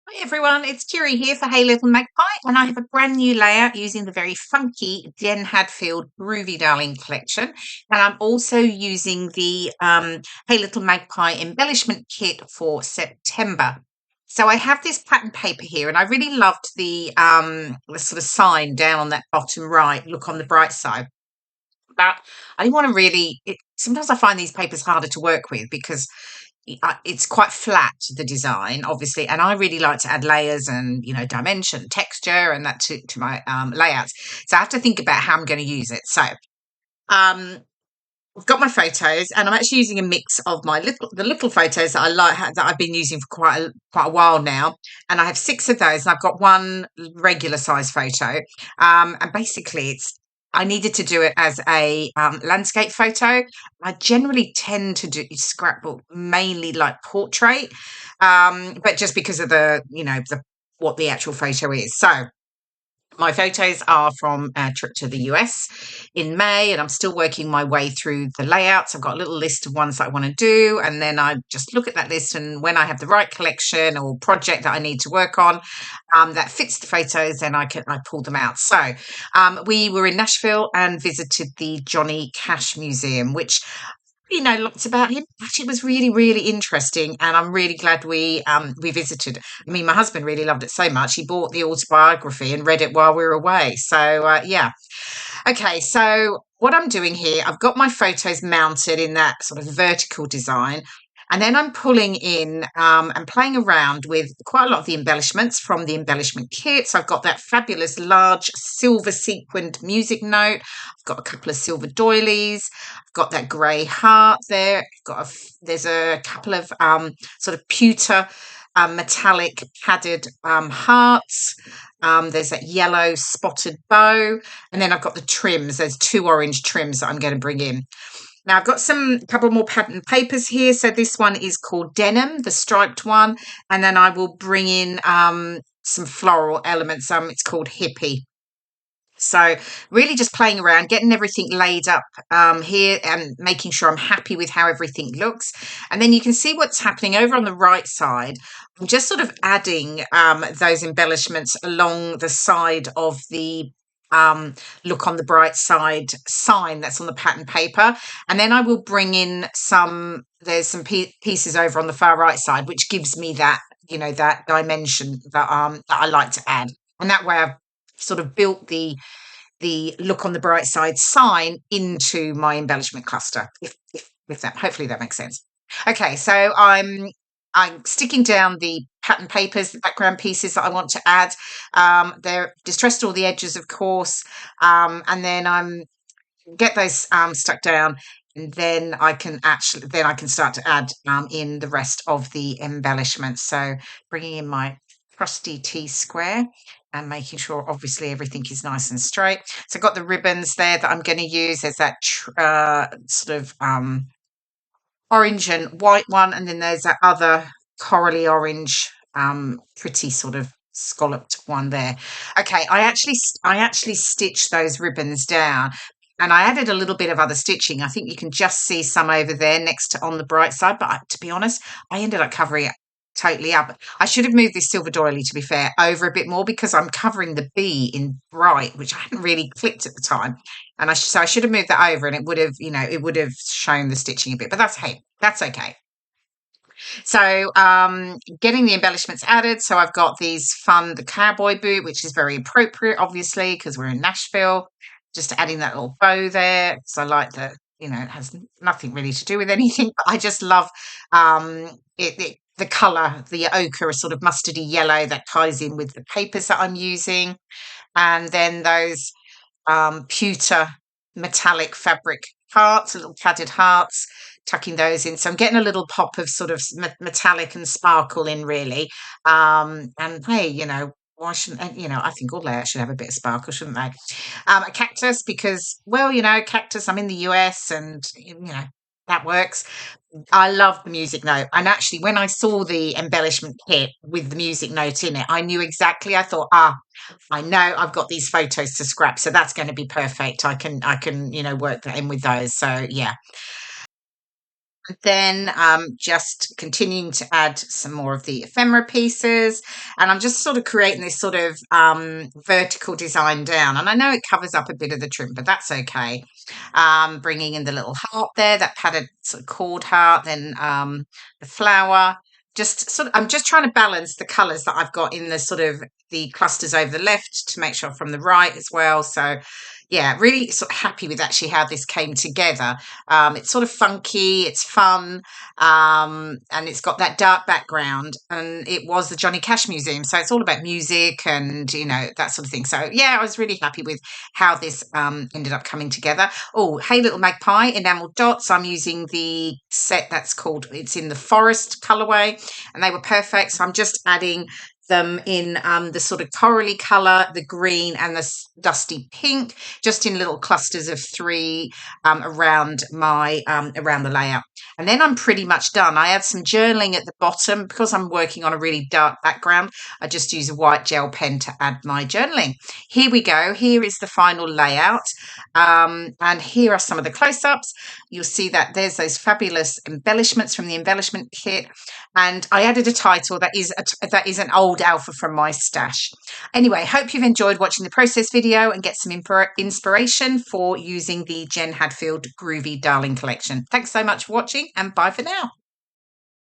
Hi everyone, it's Kirei here for Hey Little Magpie, and I have a brand new layout using the very funky Jen Hadfield Groovy Darlin collection. And I'm also using the Hey Little Magpie Embellishment Kit for September. So I have this pattern paper here, and I really loved the sort of sign down on that bottom right, look on the bright side. But I didn't want to sometimes I find these papers harder to work with because it's quite flat, the design, obviously, and I really like to add layers and dimension, texture, and that to my layouts. So I have to think about how I'm going to use it. So um, I've got my photos, and I'm actually using a mix of the little photos that I like that I've been using for quite a while now, and I have 6 of those, and I've got one regular size photo, and basically it's. I needed to do it as a landscape photo. I generally tend to do scrapbook mainly like portrait, but just because of the what the actual photo is. So my photos are from a trip to the US in May, and I'm still working my way through the layouts. I've got a little list of ones that I want to do, and then I just look at that list. And when I have the right collection or project that I need to work on that fits the photos, then I pull them out. So we were in Nashville and visited the Johnny Cash Museum, which lots about him. Actually, it was really, really interesting, and I'm really glad we visited. I mean, my husband really loved it so much he bought the autobiography and read it while we were away. So yeah, okay. So what I'm doing here, I've got my photos mounted in that sort of vertical design. And then I'm pulling in and playing around with quite a lot of the embellishments from the embellishment kit. So I've got that fabulous large silver sequined music note. I've got a couple of silver doilies. I've got that grey heart there. There's a couple of sort of pewter metallic padded hearts. There's that yellow spotted bow. And then I've got the trims. There's 2 orange trims that I'm going to bring in. Now I've got a couple more pattern papers here. So this one is called Denim, the striped one, and then I will bring in some floral elements. It's called Hippie. So really just playing around, getting everything laid up here and making sure I'm happy with how everything looks. And then you can see what's happening over on the right side. I'm just sort of adding those embellishments along the side of the look on the bright side sign that's on the pattern paper. And then I will bring in there's some pieces over on the far right side, which gives me that, that dimension that I like to add. And that way I've sort of built the look on the bright side sign into my embellishment cluster. If that, hopefully that makes sense. Okay, so I'm sticking down the pattern papers, the background pieces that I want to add. They're distressed all the edges, of course, and then I'm get those stuck down, and then I can start to add in the rest of the embellishments. So bringing in my crusty T-square and making sure obviously everything is nice and straight. So I've got the ribbons there that I'm going to use. There's that sort of orange and white one, and then there's that other corally orange, pretty sort of scalloped one there. Okay, I actually stitched those ribbons down, and I added a little bit of other stitching. I think you can just see some over there next to on the bright side, but to be honest, I ended up covering it totally up. I should have moved this silver doily, to be fair, over a bit more because I'm covering the bee in bright, which I hadn't really clicked at the time. And so I should have moved that over, and it would have shown the stitching a bit, but that's okay. So getting the embellishments added. So I've got the cowboy boot, which is very appropriate, obviously, because we're in Nashville. Just adding that little bow there, because I like it has nothing really to do with anything, but I just love the colour, the ochre, sort of mustardy yellow that ties in with the papers that I'm using. And then those pewter metallic fabric hearts, little padded hearts, tucking those in. So I'm getting a little pop of sort of metallic and sparkle in, really. And hey, why shouldn't I think all layers should have a bit of sparkle, shouldn't they? A cactus because, well, cactus. I'm in the US, and that works. I love the music note. And actually, when I saw the embellishment kit with the music note in it, I knew exactly. I thought, I know I've got these photos to scrap, so that's going to be perfect. I can work that in with those. So yeah. Then just continuing to add some more of the ephemera pieces, and I'm just sort of creating this sort of vertical design down, and I know it covers up a bit of the trim, but that's okay. Bringing in the little heart there, that padded sort of cord heart, then the flower, just sort of, I'm just trying to balance the colors that I've got in the sort of the clusters over the left to make sure from the right as well. So yeah, really sort of happy with actually how this came together. It's sort of funky, it's fun, and it's got that dark background. And it was the Johnny Cash Museum, so it's all about music and that sort of thing. So yeah, I was really happy with how this ended up coming together. Oh, hey little Magpie enamel dots. I'm using the set that's called. It's in the forest colorway, and they were perfect. So I'm just adding them in the sort of corally color, the green and the dusty pink, just in little clusters of 3 around my around the layout. And then I'm pretty much done. I add some journaling at the bottom because I'm working on a really dark background. I just use a white gel pen to add my journaling. Here we go. Here is the final layout. And here are some of the close-ups. You'll see that there's those fabulous embellishments from the embellishment kit. And I added a title that is an old alpha from my stash. Anyway, hope you've enjoyed watching the process video and get some inspiration for using the Jen Hadfield Groovy Darlin collection. Thanks so much for watching, and bye for now.